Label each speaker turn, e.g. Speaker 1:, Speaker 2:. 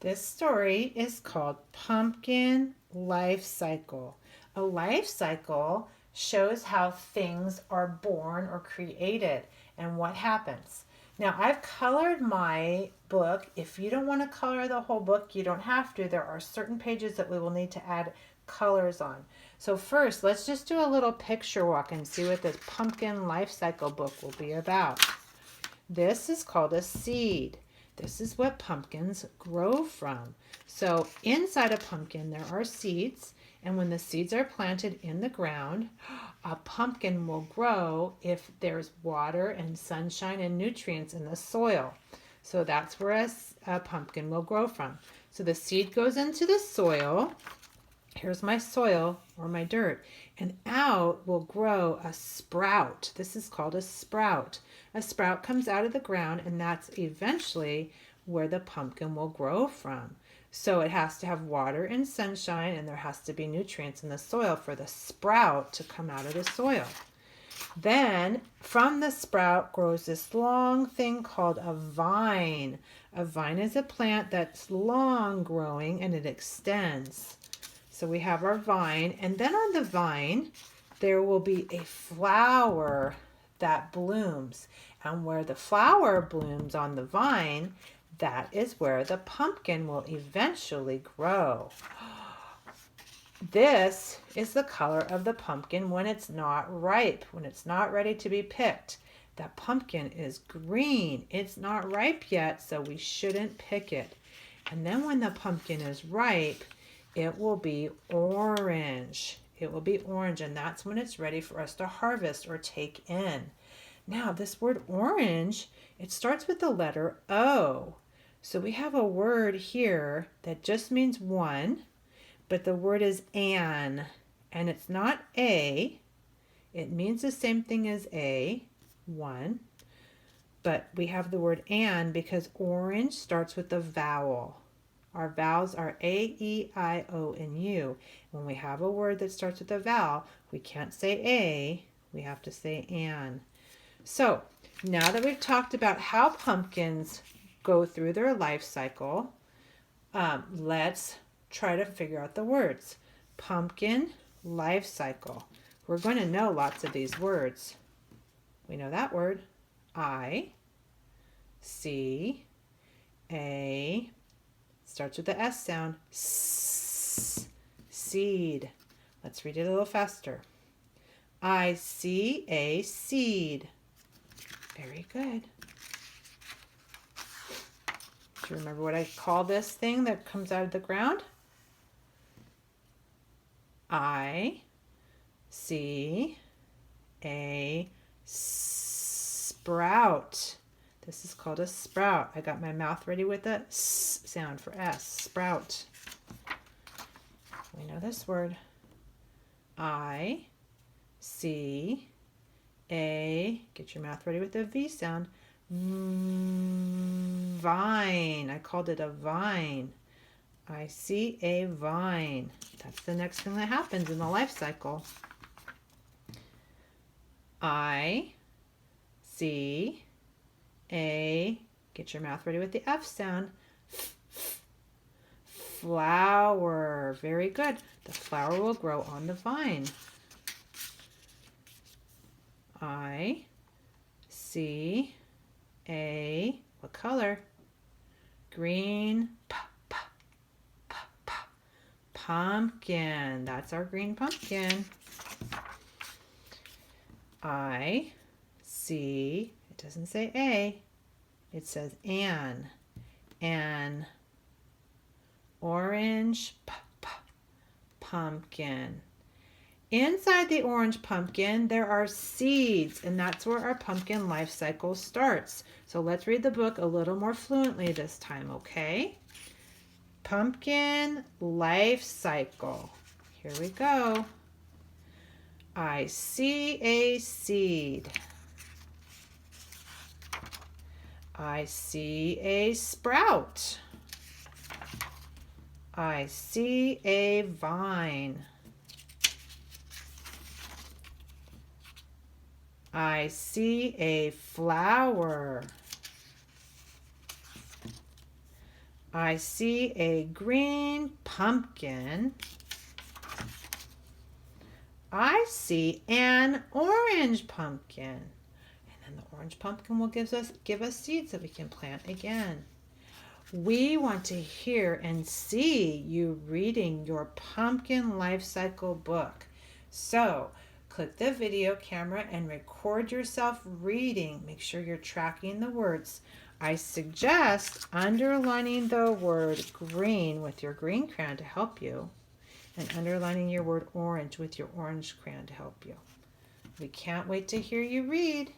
Speaker 1: This story is called Pumpkin Life Cycle. A life cycle shows how things are born or created and what happens. Now, I've colored my book. If you don't want to color the whole book, you don't have to. There are certain pages that we will need to add colors on. So first, let's just do a little picture walk and see what this pumpkin life cycle book will be about. This is called a seed. This is what pumpkins grow from. So inside a pumpkin there are seeds, and when the seeds are planted in the ground, a pumpkin will grow if there's water and sunshine and nutrients in the soil. So that's where a pumpkin will grow from. So the seed goes into the soil. Here's my soil or my dirt, and out will grow a sprout. This is called a sprout. A sprout comes out of the ground, and that's eventually where the pumpkin will grow from. So it has to have water and sunshine, and there has to be nutrients in the soil for the sprout to come out of the soil. Then from the sprout grows this long thing called a vine. A vine is a plant that's long growing and it extends. So we have our vine, and then on the vine there will be a flower that blooms. And where the flower blooms on the vine, that is where the pumpkin will eventually grow. This is the color of the pumpkin when it's not ripe, when it's not ready to be picked. That pumpkin is green. It's not ripe yet, so we shouldn't pick it. And then when the pumpkin is ripe, it will be orange. It will be orange, and that's when it's ready for us to harvest or take in. Now, this word orange, it starts with the letter O. So we have a word here that just means one, but the word is an, and it's not a. It means the same thing as a, one, but we have the word an because orange starts with a vowel. Our vowels are A, E, I, O, and U. When we have a word that starts with a vowel, we can't say a, we have to say an. So now that we've talked about how pumpkins go through their life cycle, let's try to figure out the words. Pumpkin life cycle. We're going to know lots of these words. We know that word. I, C, A, starts with the S sound. S, seed. Let's read it a little faster. I see a seed. Very good. Do you remember what I call this thing that comes out of the ground? I see a sprout. This is called a sprout. I got my mouth ready with the S sound for S, sprout. We know this word. I see a, get your mouth ready with the V sound, vine. I called it a vine. I see a vine. That's the next thing that happens in the life cycle. I see a, get your mouth ready with the F sound, flower. Very good. The flower will grow on the vine. I see a, what color? Green, pumpkin. That's our green pumpkin. I see, it doesn't say a, it says an orange pumpkin. Inside the orange pumpkin, there are seeds, and that's where our pumpkin life cycle starts. So let's read the book a little more fluently this time, okay? Pumpkin life cycle. Here we go. I see a seed. I see a sprout. I see a vine. I see a flower. I see a green pumpkin. I see an orange pumpkin. And then the orange pumpkin will give us seeds that we can plant again. We want to hear and see you reading your pumpkin life cycle book. So click the video camera and record yourself reading. Make sure you're tracking the words. I suggest underlining the word green with your green crayon to help you, and underlining your word orange with your orange crayon to help you. We can't wait to hear you read.